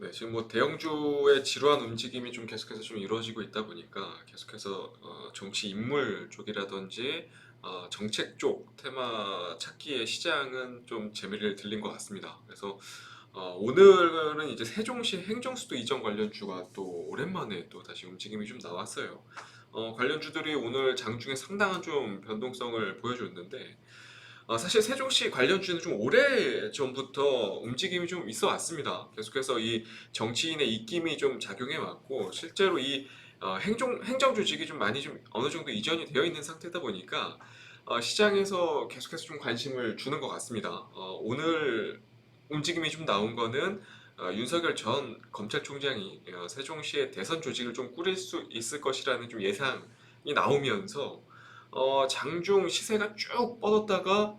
네, 지금 뭐 대형주의 지루한 움직임이 좀 계속해서 좀 이루어지고 있다 보니까 계속해서 정치 인물 쪽이라든지 정책 쪽 테마 찾기에 시장은 좀 재미를 들린 것 같습니다. 그래서 오늘은 이제 세종시 행정수도 이전 관련주가 또 오랜만에 또 다시 움직임이 좀 나왔어요. 관련주들이 오늘 장중에 상당한 좀 변동성을 보여줬는데 사실 세종시 관련주는 좀 오래 전부터 움직임이 좀 있어 왔습니다. 계속해서 이 정치인의 입김이 좀 작용해 왔고 실제로 이 행정 조직이 좀 많이 좀 어느 정도 이전이 되어 있는 상태다 보니까 시장에서 계속해서 좀 관심을 주는 것 같습니다. 오늘 움직임이 좀 나온 거는 윤석열 전 검찰총장이 세종시의 대선 조직을 좀 꾸릴 수 있을 것이라는 좀 예상이 나오면서 장중 시세가 쭉 뻗었다가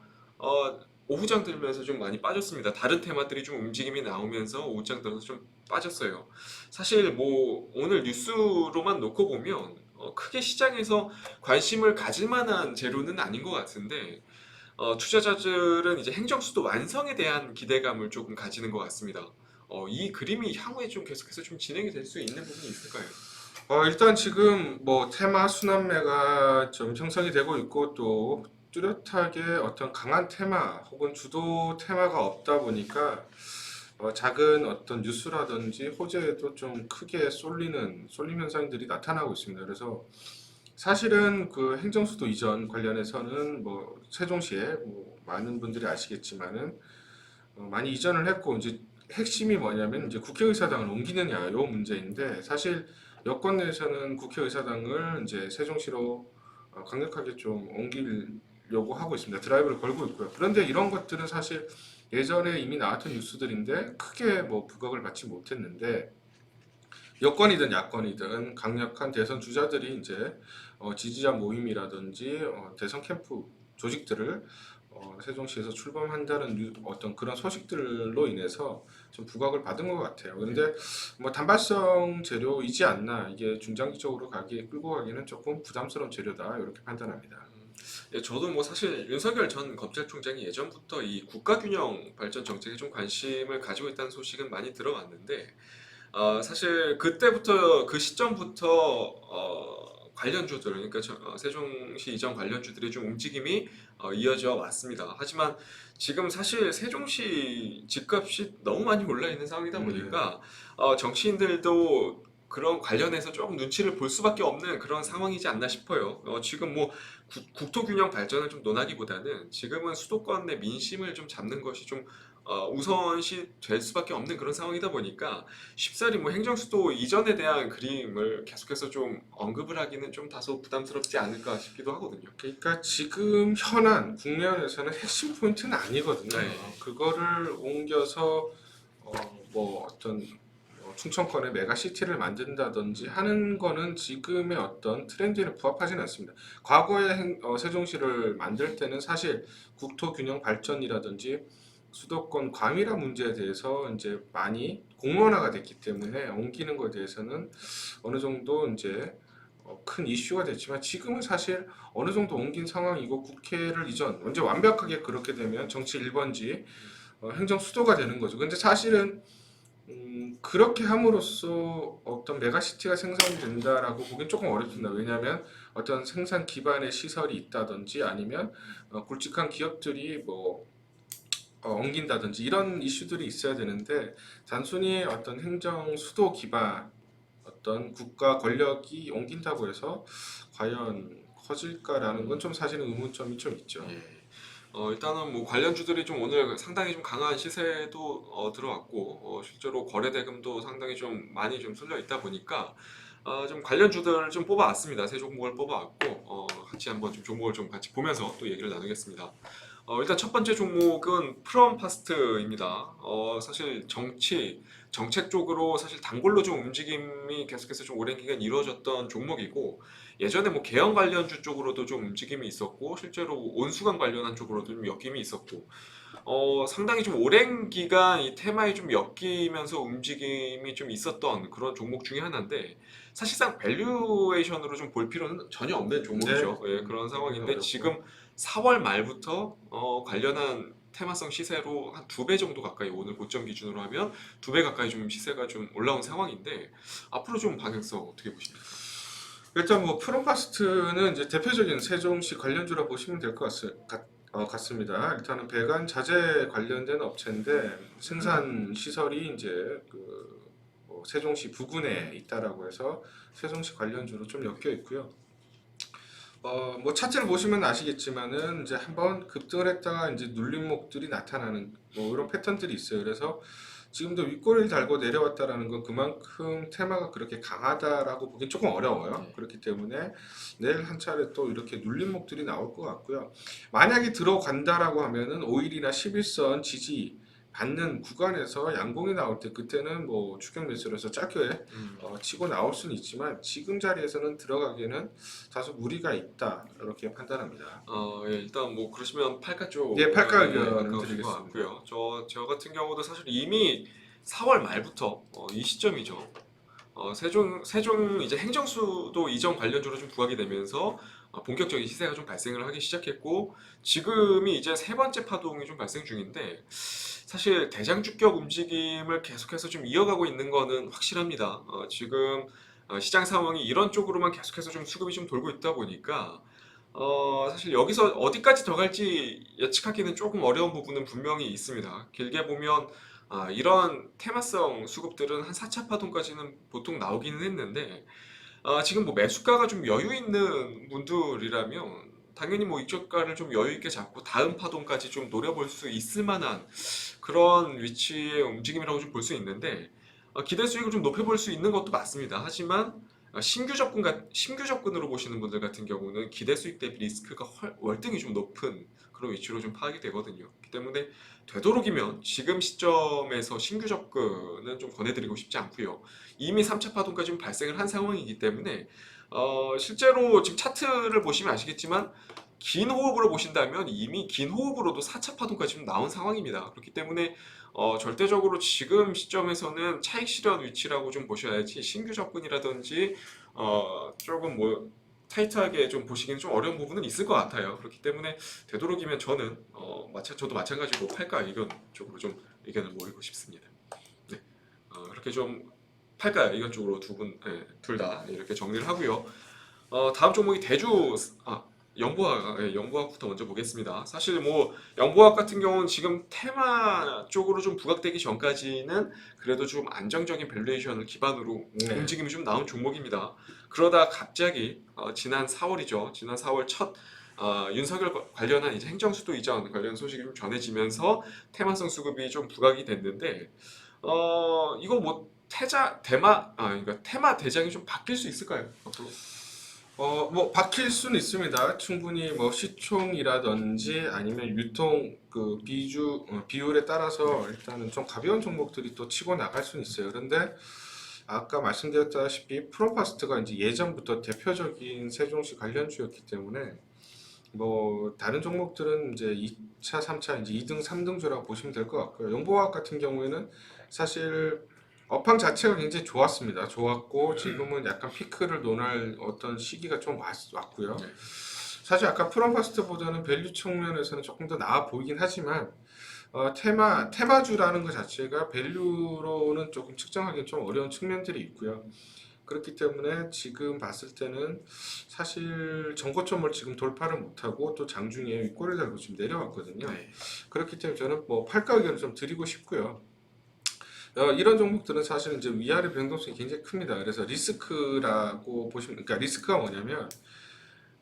오후장 들면서 좀 많이 빠졌습니다. 다른 테마들이 좀 움직임이 나오면서 오후장 들어서 좀 빠졌어요. 사실 뭐 오늘 뉴스로만 놓고 보면 크게 시장에서 관심을 가질 만한 재료는 아닌 것 같은데 투자자들은 이제 행정수도 완성에 대한 기대감을 조금 가지는 것 같습니다. 이 그림이 향후에 좀 계속해서 좀 진행이 될 수 있는 부분이 있을까요? 일단 지금 뭐 테마 순환매가 좀 형성이 되고 있고 또 뚜렷하게 어떤 강한 테마 혹은 주도 테마가 없다 보니까 작은 어떤 뉴스라든지 호재에도 좀 크게 쏠림 현상들이 나타나고 있습니다. 그래서 사실은 그 행정수도 이전 관련해서는 뭐 세종시에 뭐 많은 분들이 아시겠지만은 많이 이전을 했고 이제 핵심이 뭐냐면 이제 국회의사당을 옮기느냐 요 문제인데 사실 여권 내에서는 국회의사당을 이제 세종시로 강력하게 좀 옮기려고 하고 있습니다. 드라이브를 걸고 있고요. 그런데 이런 것들은 사실 예전에 이미 나왔던 뉴스들인데 크게 뭐 부각을 받지 못했는데 여권이든 야권이든 강력한 대선 주자들이 이제 지지자 모임이라든지 대선 캠프 조직들을 세종시에서 출범한다는 어떤 그런 소식들로 인해서 좀 부각을 받은 것 같아요. 그런데 뭐 단발성 재료이지 않나 이게 중장기적으로 가기에 끌고 가기는 조금 부담스러운 재료다 이렇게 판단합니다. 예, 저도 뭐 사실 윤석열 전 검찰총장이 예전부터 이 국가균형 발전 정책에 좀 관심을 가지고 있다는 소식은 많이 들어왔는데 사실 그때부터 그 시점부터 관련주들 그러니까 세종시 이전 관련주들의 좀 움직임이 이어져 왔습니다. 하지만 지금 사실 세종시 집값이 너무 많이 올라 있는 상황이다 네. 보니까 정치인들도 그런 관련해서 조금 눈치를 볼 수밖에 없는 그런 상황이지 않나 싶어요. 지금 뭐 국토균형 발전을 좀 논하기보다는 지금은 수도권 내 민심을 좀 잡는 것이 좀 우선시 될 수밖에 없는 그런 상황이다 보니까 쉽사리 뭐 행정수도 이전에 대한 그림을 계속해서 좀 언급을 하기는 좀 다소 부담스럽지 않을까 싶기도 하거든요. 그러니까 지금 현안 국면에서는 핵심 포인트는 아니거든요. 네. 그거를 옮겨서 뭐 어떤 충청권에 메가시티를 만든다든지 하는 거는 지금의 어떤 트렌드에 부합하지는 않습니다. 과거에 세종시를 만들 때는 사실 국토균형 발전이라든지 수도권 과밀화 문제에 대해서 이제 많이 공론화가 됐기 때문에 옮기는 것에 대해서는 어느 정도 이제 큰 이슈가 됐지만 지금은 사실 어느 정도 옮긴 상황이고 국회를 이전 언제 완벽하게 그렇게 되면 정치 1번지 행정 수도가 되는 거죠. 근데 사실은 그렇게 함으로써 어떤 메가시티가 생성이 된다라고 보기엔 조금 어렵습니다. 왜냐하면 어떤 생산 기반의 시설이 있다든지 아니면 굵직한 기업들이 뭐 옮긴다든지 이런 이슈들이 있어야 되는데 단순히 어떤 행정 수도 기반 어떤 국가 권력이 옮긴다고 해서 과연 커질까라는 건 좀 사실은 의문점이 좀 있죠. 예. 일단은 뭐 관련주들이 좀 오늘 상당히 좀 강한 시세도 들어왔고 실제로 거래 대금도 상당히 좀 많이 좀 쏠려 있다 보니까 좀 관련주들을 좀 뽑아왔습니다. 세 종목을 뽑아왔고 같이 한번 좀 종목을 좀 같이 보면서 또 얘기를 나누겠습니다. 일단 첫 번째 종목은 프롬파스트입니다. 사실 정책 쪽으로 사실 단골로 좀 움직임이 계속해서 좀 오랜 기간 이루어졌던 종목이고 예전에 뭐 개형 관련주 쪽으로도 좀 움직임이 있었고 실제로 온수관 관련한 쪽으로도 좀 엮임이 있었고 상당히 좀 오랜 기간 이 테마에 좀 엮이면서 움직임이 좀 있었던 그런 종목 중에 하나인데 사실상 밸류에이션으로 좀 볼 필요는 전혀 없는 네, 종목이죠. 예, 그런 보기 상황인데 어렵고. 지금 4월 말부터 관련한 테마성 시세로 한 2배 정도 가까이 오늘 고점 기준으로 하면 2배 가까이 좀 시세가 좀 올라온 상황인데 앞으로 좀 방향성 어떻게 보십니까? 일단 뭐 프롬파스트는 이제 대표적인 세종시 관련주라 보시면 될 것 같습니다. 일단은 배관 자재 관련된 업체인데 생산 시설이 이제 세종시 부근에 있다라고 해서 세종시 관련주로 좀 엮여 있고요. 뭐 차트를 보시면 아시겠지만은 이제 한번 급등을 했다가 이제 눌림목들이 나타나는 뭐 이런 패턴들이 있어요. 그래서 지금도 윗꼬리를 달고 내려왔다라는 건 그만큼 테마가 그렇게 강하다라고 보기 조금 어려워요. 네. 그렇기 때문에 내일 한 차례 또 이렇게 눌림목들이 나올 것 같고요. 만약에 들어간다라고 하면은 5일이나 11선 지지 받는 구간에서 양봉이 나올 때 그때는 뭐 추격 매수를 해서 짧게 치고 나올 수는 있지만 지금 자리에서는 들어가기에는 다소 무리가 있다 이렇게 판단합니다. 예, 일단 뭐 그러시면 팔가 쪽 예, 팔가 의견을 가까우신 것 드리겠습니다. 같고요. 저 같은 경우도 사실 이미 4월 말부터 이 시점이죠. 세종 이제 행정수도 이전 관련주로 좀 부각이 되면서 본격적인 시세가 좀 발생을 하기 시작했고 지금이 이제 세 번째 파동이 좀 발생 중인데 사실 대장주격 움직임을 계속해서 좀 이어가고 있는 거는 확실합니다. 지금 시장 상황이 이런 쪽으로만 계속해서 좀 수급이 좀 돌고 있다 보니까 사실 여기서 어디까지 더 갈지 예측하기는 조금 어려운 부분은 분명히 있습니다. 길게 보면 이런 테마성 수급들은 한 4차 파동까지는 보통 나오기는 했는데 지금 뭐 매수가가 좀 여유 있는 분들이라면 당연히 뭐 이쪽가를 좀 여유 있게 잡고 다음 파동까지 좀 노려볼 수 있을 만한 그런 위치의 움직임이라고 좀 볼 수 있는데 기대 수익을 좀 높여볼 수 있는 것도 맞습니다. 하지만 신규 접근으로 보시는 분들 같은 경우는 기대 수익 대비 리스크가 월등히 좀 높은 그런 위치로 좀 파악이 되거든요. 그렇기 때문에 되도록이면 지금 시점에서 신규 접근은 좀 권해드리고 싶지 않고요. 이미 3차 파동까지 좀 발생을 한 상황이기 때문에 실제로 지금 차트를 보시면 아시겠지만 긴 호흡으로 보신다면 이미 긴 호흡으로도 4차 파동까지 좀 나온 상황입니다. 그렇기 때문에 절대적으로 지금 시점에서는 차익 실현 위치라고 좀 보셔야지 신규 접근이라든지 조금 뭐 타이트하게 좀 보시기는 좀 어려운 부분은 있을 것 같아요. 그렇기 때문에 되도록이면 저는 저도 마찬가지로 팔가 의견 쪽으로 좀 의견을 모으고 싶습니다. 네, 그렇게 좀 팔가 의견 쪽으로 둘 다 이렇게 정리를 하고요. 다음 종목이 영보학부터 먼저 보겠습니다. 사실 뭐 영보학 같은 경우는 지금 테마 쪽으로 좀 부각되기 전까지는 그래도 좀 안정적인 밸류에이션을 기반으로 네. 움직임이 좀 나온 종목입니다. 그러다 갑자기 지난 4월이죠. 지난 4월 첫 윤석열 관련한 이제 행정수도 이전 관련 소식이 좀 전해지면서 테마성 수급이 좀 부각이 됐는데 이거 뭐 그러니까 테마 대장이 좀 바뀔 수 있을까요? 앞으로? 뭐 바뀔 수는 있습니다. 충분히 뭐 시총이라든지 아니면 유통 비율에 따라서 일단은 좀 가벼운 종목들이 또 치고 나갈 수는 있어요. 그런데 아까 말씀드렸다시피 프로파스트가 이제 예전부터 대표적인 세종시 관련주였기 때문에 뭐 다른 종목들은 이제 2차, 3차 이제 2등, 3등주라고 보시면 될 것 같고요. 영보화학 같은 경우에는 사실 업황 자체가 굉장히 좋았습니다. 좋았고 지금은 약간 피크를 논할 어떤 시기가 좀 왔고요. 네. 사실 아까 프롬파스트보다는 밸류 측면에서는 조금 더 나아 보이긴 하지만 테마주라는 것 자체가 밸류로는 조금 측정하기 좀 어려운 측면들이 있고요. 그렇기 때문에 지금 봤을 때는 사실 전고점을 지금 돌파를 못하고 또 장중에 윗꼬리를 달고 지금 내려왔거든요. 네. 그렇기 때문에 저는 뭐 팔가 의견을 좀 드리고 싶고요. 이런 종목들은 사실 이제 위아래 변동성이 굉장히 큽니다. 그래서 리스크라고 보시면, 그러니까 리스크가 뭐냐면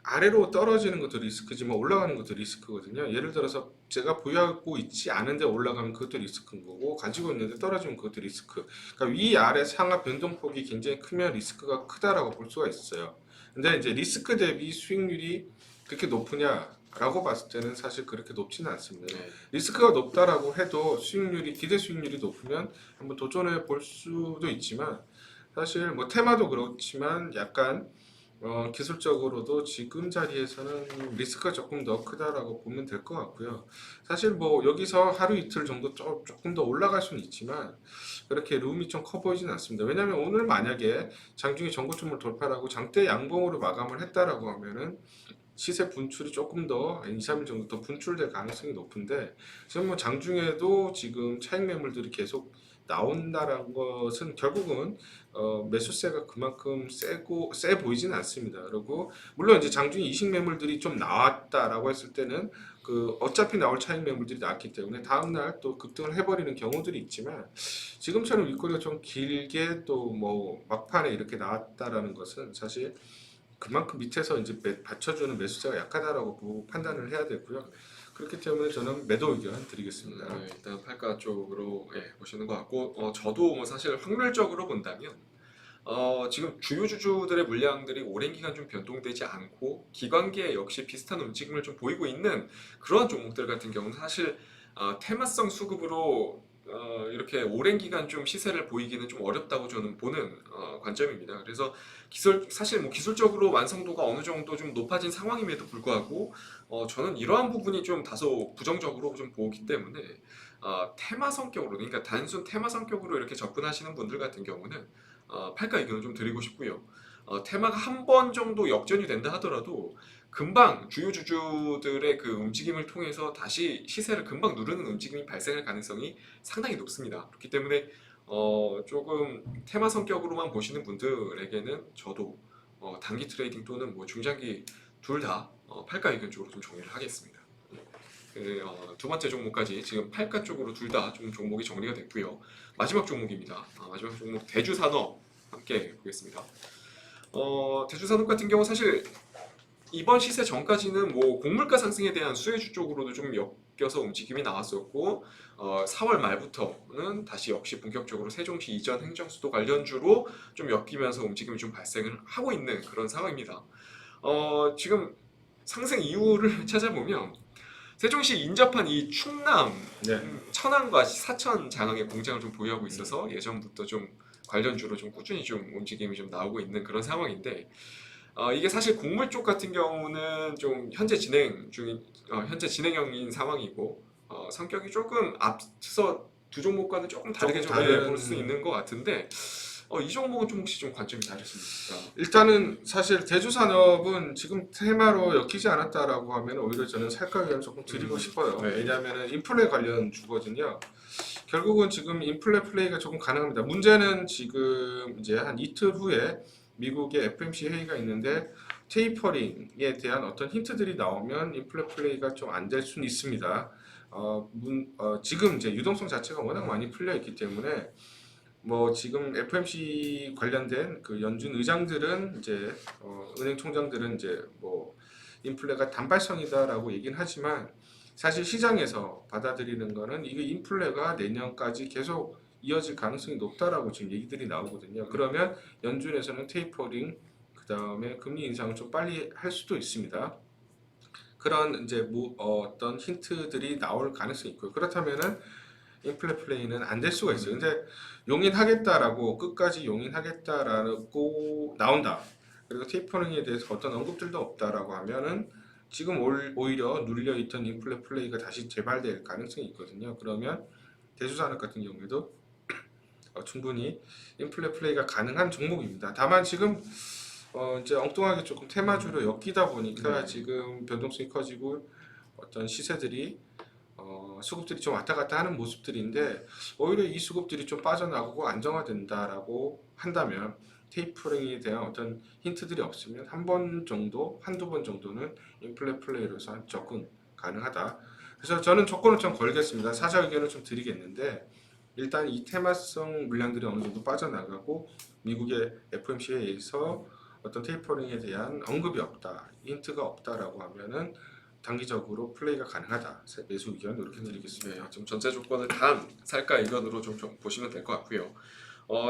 아래로 떨어지는 것도 리스크지만 올라가는 것도 리스크거든요. 예를 들어서 제가 보유하고 있지 않은데 올라가면 그것도 리스크인 거고 가지고 있는데 떨어지면 그것도 리스크. 그러니까 위, 아래, 상하 변동폭이 굉장히 크면 리스크가 크다라고 볼 수가 있어요. 근데 이제 리스크 대비 수익률이 그렇게 높으냐라고 봤을 때는 사실 그렇게 높지는 않습니다. 네. 리스크가 높다라고 해도 기대 수익률이 높으면 한번 도전해 볼 수도 있지만 사실 뭐 테마도 그렇지만 약간 기술적으로도 지금 자리에서는 리스크가 조금 더 크다라고 보면 될 것 같고요. 사실 뭐 여기서 하루 이틀 정도 조금 더 올라갈 수는 있지만 그렇게 룸이 좀 커 보이지는 않습니다. 왜냐하면 오늘 만약에 장중에 전고점을 돌파하고 장대 양봉으로 마감을 했다라고 하면은 시세 분출이 조금 더 2, 3일 정도 더 분출될 가능성이 높은데 지금 뭐 장중에도 지금 차익 매물들이 계속 나온다라는 것은 결국은 매수세가 그만큼 세 보이지는 않습니다. 그리고 물론 이제 장중에 이식 매물들이 좀 나왔다라고 했을 때는 그 어차피 나올 차익 매물들이 나왔기 때문에 다음 날 또 급등을 해버리는 경우들이 있지만 지금처럼 윗꼬리가 좀 길게 또 뭐 막판에 이렇게 나왔다라는 것은 사실 그만큼 밑에서 이제 받쳐주는 매수세가 약하다라고 판단을 해야 되고요. 그렇기 때문에 저는 매도 의견 드리겠습니다. 네, 일단 팔가 쪽으로 보시는 것 같고 저도 뭐 사실 확률적으로 본다면 지금 주요 주주들의 물량들이 오랜 기간 좀 변동되지 않고 기관계 역시 비슷한 움직임을 좀 보이고 있는 그러한 종목들 같은 경우는 사실 테마성 수급으로 이렇게 오랜 기간 좀 시세를 보이기는 좀 어렵다고 저는 보는 관점입니다. 그래서 사실 뭐 기술적으로 완성도가 어느 정도 좀 높아진 상황임에도 불구하고 저는 이러한 부분이 좀 다소 부정적으로 좀 보기 때문에 테마 성격으로 그러니까 단순 테마 성격으로 이렇게 접근하시는 분들 같은 경우는 팔가 의견을 좀 드리고 싶고요. 테마가 한 번 정도 역전이 된다 하더라도 금방 주요 주주들의 그 움직임을 통해서 다시 시세를 금방 누르는 움직임이 발생할 가능성이 상당히 높습니다. 그렇기 때문에 조금 테마 성격으로만 보시는 분들에게는 저도 단기 트레이딩 또는 뭐 중장기 둘 다 팔가 의견 쪽으로 좀 정리를 하겠습니다. 두 번째 종목까지 지금 팔가 쪽으로 둘 다 좀 종목이 정리가 됐고요. 마지막 종목입니다. 마지막 종목 대주산업 함께 보겠습니다. 대주산업 같은 경우 사실 이번 시세 전까지는 뭐 곡물가 상승에 대한 수혜주 쪽으로도 좀 엮여서 움직임이 나왔었고 4월 말부터는 다시 역시 본격적으로 세종시 이전 행정수도 관련주로 좀 엮이면서 움직임이 좀 발생을 하고 있는 그런 상황입니다. 지금 상승 이유를 찾아보면 세종시 인접한 이 충남, 네. 천안과 사천 장항에 공장을 좀 보유하고 있어서 예전부터 좀 관련주로 좀 꾸준히 좀 움직임이 좀 나오고 있는 그런 상황인데 이게 사실 곡물 쪽 같은 경우는 좀 현재 진행형인 상황이고 성격이 조금 앞서 두 종목과는 조금 다르게 좀 볼 수 있는 것 같은데 이 종목은 좀 혹시 좀 관점이 다르십니까? 일단은 사실 대주산업은 지금 테마로 엮이지 않았다라고 하면 오히려 저는 살가 의견 조금 드리고 싶어요. 네. 왜냐하면 인플레 관련 주거든요. 결국은 지금 인플레 플레이가 조금 가능합니다. 문제는 지금 이제 한 이틀 후에 미국의 FMC 회의가 있는데 테이퍼링에 대한 어떤 힌트들이 나오면 인플레 플레이가 좀 안 될 수는 있습니다. 지금 이제 유동성 자체가 워낙 많이 풀려 있기 때문에 뭐 지금 FMC 관련된 그 연준 의장들은 이제 은행 총장들은 이제 뭐 인플레가 단발성이다라고 얘기는 하지만 사실 시장에서 받아들이는 거는 이게 인플레가 내년까지 계속 이어질 가능성이 높다라고 지금 얘기들이 나오거든요. 그러면 연준에서는 테이퍼링 그다음에 금리 인상을 좀 빨리 할 수도 있습니다. 그런 이제 어떤 힌트들이 나올 가능성이 있고요. 그렇다면은 인플레 플레이는 안 될 수가 있어요. 근데 용인하겠다라고 끝까지 용인하겠다라고 나온다. 그리고 테이퍼링에 대해서 어떤 언급들도 없다라고 하면은 지금 오히려 눌려있던 인플레 플레이가 다시 재발될 가능성이 있거든요. 그러면 대주산업 같은 경우에도 충분히 인플레 플레이가 가능한 종목입니다. 다만 지금 이제 엉뚱하게 조금 테마주로 엮이다 보니까 지금 변동성이 커지고 어떤 시세들이 수급들이 좀 왔다 갔다 하는 모습들인데 오히려 이 수급들이 좀 빠져나가고 안정화된다라고 한다면 테이퍼링에 대한 어떤 힌트들이 없으면 한두 번 정도는 인플레 플레이로서 접근 가능하다. 그래서 저는 조건을 좀 걸겠습니다. 사자 의견을 좀 드리겠는데 일단 이 테마성 물량들이 어느 정도 빠져나가고 미국의 FOMC에서 어떤 테이퍼링에 대한 언급이 없다, 힌트가 없다라고 하면은 단기적으로 플레이가 가능하다. 매수 의견 이렇게 드리겠습니다. 네, 좀 전제 조건을 단 살가 의견으로 좀 보시면 될 것 같고요.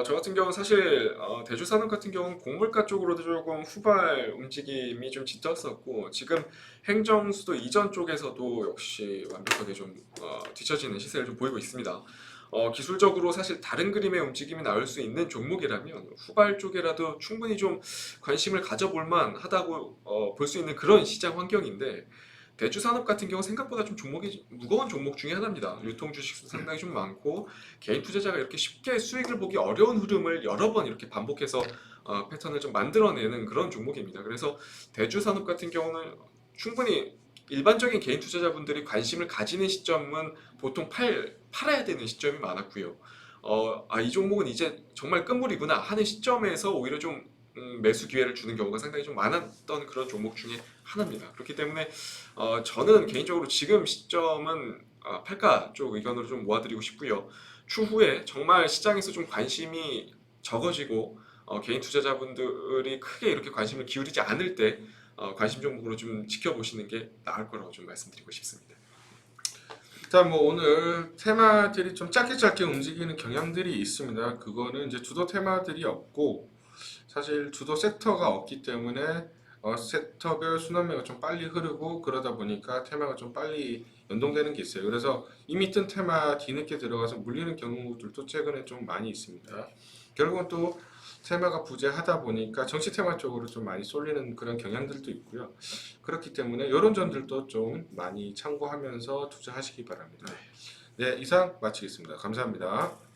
저 같은 경우는 사실 대주산업 같은 경우는 곡물가 쪽으로도 조금 후발 움직임이 좀 짙었었고 지금 행정수도 이전 쪽에서도 역시 완벽하게 좀 뒤처지는 시세를 좀 보이고 있습니다. 기술적으로 사실 다른 그림의 움직임이 나올 수 있는 종목이라면 후발 쪽에라도 충분히 좀 관심을 가져볼 만하다고 볼 수 있는 그런 시장 환경인데 대주산업 같은 경우 생각보다 좀 종목이 무거운 종목 중에 하나입니다. 유통 주식도 상당히 좀 많고 개인 투자자가 이렇게 쉽게 수익을 보기 어려운 흐름을 여러 번 이렇게 반복해서 패턴을 좀 만들어내는 그런 종목입니다. 그래서 대주산업 같은 경우는 충분히 일반적인 개인 투자자분들이 관심을 가지는 시점은 보통 팔아야 되는 시점이 많았고요. 이 종목은 이제 정말 끝물이구나 하는 시점에서 오히려 좀 매수 기회를 주는 경우가 상당히 좀 많았던 그런 종목 중에 하나입니다. 그렇기 때문에 저는 개인적으로 지금 시점은 팔가 쪽 의견으로 좀 모아드리고 싶고요. 추후에 정말 시장에서 좀 관심이 적어지고 개인 투자자분들이 크게 이렇게 관심을 기울이지 않을 때 관심 종목으로 좀 지켜보시는 게 나을 거라고 좀 말씀드리고 싶습니다. 일단 뭐 오늘 테마들이 좀 짧게 움직이는 경향들이 있습니다. 그거는 이제 주도 테마들이 없고 사실 주도 섹터가 없기 때문에 섹터별 순환매가 좀 빨리 흐르고 그러다 보니까 테마가 좀 빨리 연동되는 게 있어요. 그래서 이미 뜬 테마 뒤늦게 들어가서 물리는 경우들도 최근에 좀 많이 있습니다. 결국은 또 테마가 부재하다 보니까 정치 테마 쪽으로 좀 많이 쏠리는 그런 경향들도 있고요. 그렇기 때문에 이런 점들도 좀 많이 참고하면서 투자하시기 바랍니다. 네, 이상 마치겠습니다. 감사합니다.